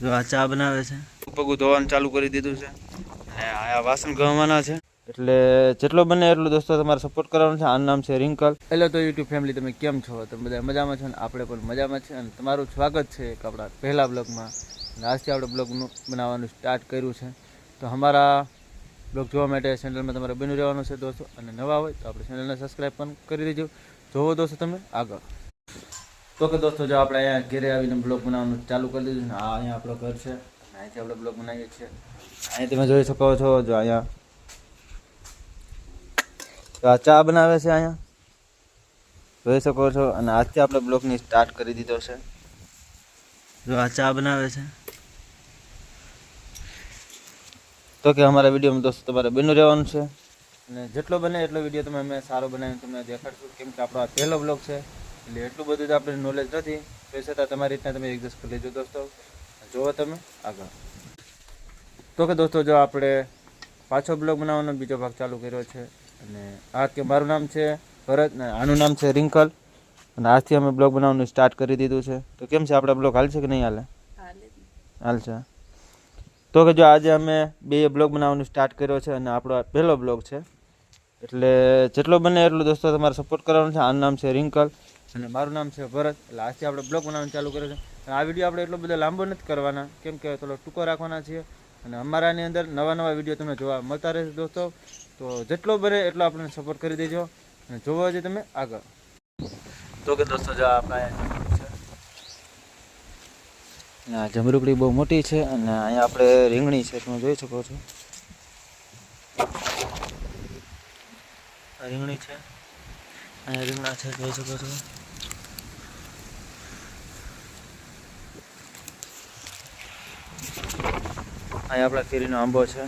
જો આ ચા બનાવે છે, પગું ધોવાનું ચાલુ કરી દીધું છે અને આ વાસણ ઘસવાના છે. એટલે જેટલો બને એટલું દોસ્તો તમારે સપોર્ટ કરવાનો છે. આનું નામ છે રિંકલ. હેલો તો યુટ્યુબ ફેમિલી, તમે કેમ છો? તમે બધા મજામાં છો ને? આપણે પણ મજામાં છે અને તમારું સ્વાગત છે એક આપણા પહેલા બ્લોગમાં. અને આજથી આપણે બ્લોગનું બનાવવાનું સ્ટાર્ટ કર્યું છે. તો અમારા બ્લોગ જોવા માટે ચેનલમાં તમારે બન્યું રહેવાનું છે દોસ્તો. અને નવા હોય તો આપણે ચેનલને સબસ્ક્રાઈબ પણ કરી દેજો. જોવો દોસ્તો તમે આગળ. તો કે દોસ્તો જો આપણે અહીંયા ઘરે આવીને બ્લોગ બનાવવાનું ચાલુ કરી દીધું છે. અહીંયા આપણો ઘર છે, અહીંથી આપણે બ્લોગ બનાવીએ છીએ. અહીં તમે જોઈ શકો છો, જો અહીંયા તો આ ચા બનાવે છે, અહીંયા જોઈ શકો છો. અને આજથી આપણે બ્લોગની સ્ટાર્ટ કરી દીધો છે. જો આ ચા બનાવે છે. તો કે અમારા વિડીયોમાં દોસ્તો તમારે બન્યું રહેવાનું છે અને જેટલો બને એટલો વિડીયો તમે અમે સારો બનાવીને તમને દેખાડશું. કેમ કે આપણો આ પહેલો બ્લોગ છે એટલે એટલું બધું આપણે નોલેજ નથી. તો છતાં તમારી રીતના તમે એડજસ્ટ કરી લેજો દોસ્તો. જોવો તમે આગળ. તો કે દોસ્તો જો આપણે પાછો બ્લોગ બનાવવાનો બીજો ભાગ ચાલુ કર્યો છે. અને આ કે મારું નામ છે ભરત ને આનું નામ છે રિંકલ. અને આજથી અમે બ્લોગ બનાવવાનું સ્ટાર્ટ કરી દીધું છે. તો કેમ છે, આપણા બ્લોગ હાલશે કે નહીં હાલે? હાલશે. તો કે જો આજે અમે બે બ્લોગ બનાવવાનું સ્ટાર્ટ કર્યો છે અને આપણો પહેલો બ્લોગ છે. એટલે જેટલો બને એટલું દોસ્તો તમારે સપોર્ટ કરવાનો છે. આનું નામ છે રિંકલ અને મારું નામ છે ભરત. એટલે આજથી આપણે બ્લોગ બનાવવાનું ચાલુ કર્યો છે. અને આ વિડીયો આપણે એટલો બધો લાંબો નથી કરવાના, કેમ કે થોડો ટૂંકો રાખવાના છીએ. અને અમારાની અંદર નવા વિડીયો તમને જોવા મળતા રહેશે દોસ્તો. તો જેટલો બને એટલો આપણને સપોર્ટ કરી દેજો અને જોવા જોઈએ તમે આગળ. તો કે દોસ્તો જો આપણા જમરૂકડી બહુ મોટી છે અને અહીંયા આપણે રીંગણી છે, તમે જોઈ શકો છો. આ રીંગણી છે, અહીંયા રીંગણા છે, જોઈ શકો છો. અહીંયા આપણા કેરીનો આંબો છે.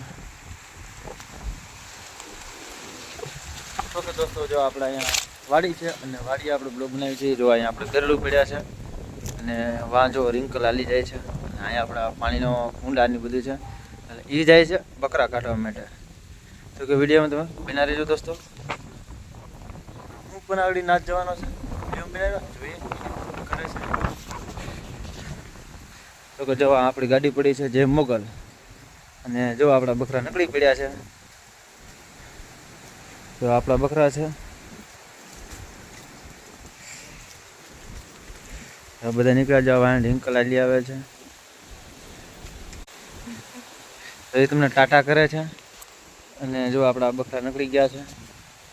તો કે દોસ્તો જો આપણે અહીંયા વાડી છે અને વાડી આપણે બ્લોગ બનાવી છે. જો અહીંયા આપણે ગરડું પડ્યા છે અને વાં જો રિંકલ હાલી જાય છે. અને અહીંયા આપણા પાણીનો ઊંડાની બધું છે એટલે એ જાય છે બકરા કાઢવા માટે. તો કે વિડીયોમાં તમે બના રહેજો દોસ્તો. હું પણ આવડી નાચ જવાનો છે, વિડીયો બનાવ્યો જોઈએ કરે છે. તો કે જો આપણી ગાડી પડી છે જે મોગલ. અને જો આપણા બકરા નકળી પડ્યા છે. તો આપણા બકરા છે, બધા નીકળ્યા જવા રિંકલ હાલી આવે છે. તો એ તમને ટાટા કરે છે. અને જો આપણા બકરા નીકળી ગયા છે.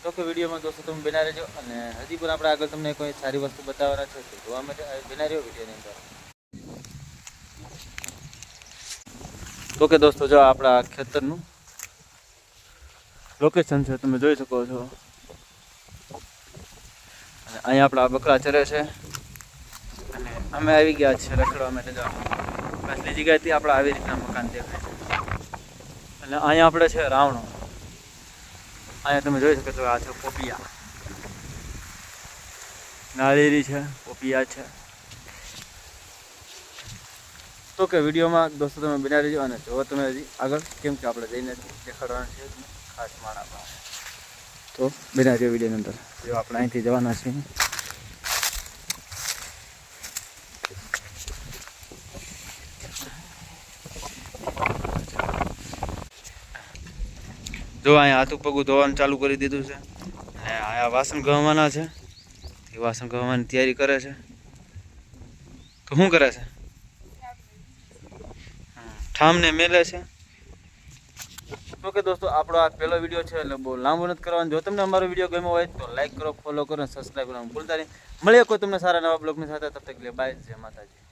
તો કે વિડીયોમાં દોસ્તો તમે બના રહેજો. અને હજી પણ આપણે આગળ તમને કોઈ સારી વસ્તુ બતાવવાના છે તો જોવા માટે બના રહ્યો વિડીયોની અંદર. તો કે દોસ્તો જો આપણા ખેતરનું લોકેશન છે, તમે જોઈ શકો છો. અને અહીંયા આપણા બકરા ચરે છે અને અમે આવી ગયા છીએ રખડવા માટે. જો પાછલી જગ્યાએથી આપણે આવી રીતના મકાન દેખાય છે. અને અહીંયા આપણે છે રાવણો. અહીંયા તમે જોઈ શકો છો, આ છે પોપિયા, નાળિયેરી છે, પોપિયા છે. તો કે વિડીયોમાં દોસ્તો તમે બના રહેજો અને જો તમે હજી આગળ, કેમ કે આપણે જઈને દેખાડવાના છે ખાસ માણા પાસે. તો બના રહેજો વિડીયોની અંદર. જો આપણે અહીંથી જવાના છીએ. જો અહીંયા હાથું પગું ધોવાનું ચાલુ કરી દીધું છે અને અહીંયા વાસણ ઘસવાના છે. એ વાસણ ઘસવાની તૈયારી કરે છે. તો શું કરે છે? ઠામને મેલે છે. તો કે દોસ્તો આપણો આ પહેલો વિડીયો છે એટલે બહુ લાંબો નથી કરવાનો. જો તમને અમારો વિડીયો ગમ્યો હોય તો લાઈક કરો, ફોલો કરો અને સબસ્ક્રાઈબ કરવાનું ભૂલતા નહીં. મળીએ કોઈ તમને સારા નવા બ્લોગની સાથે. તબ તક લે બાય, જય માતાજી.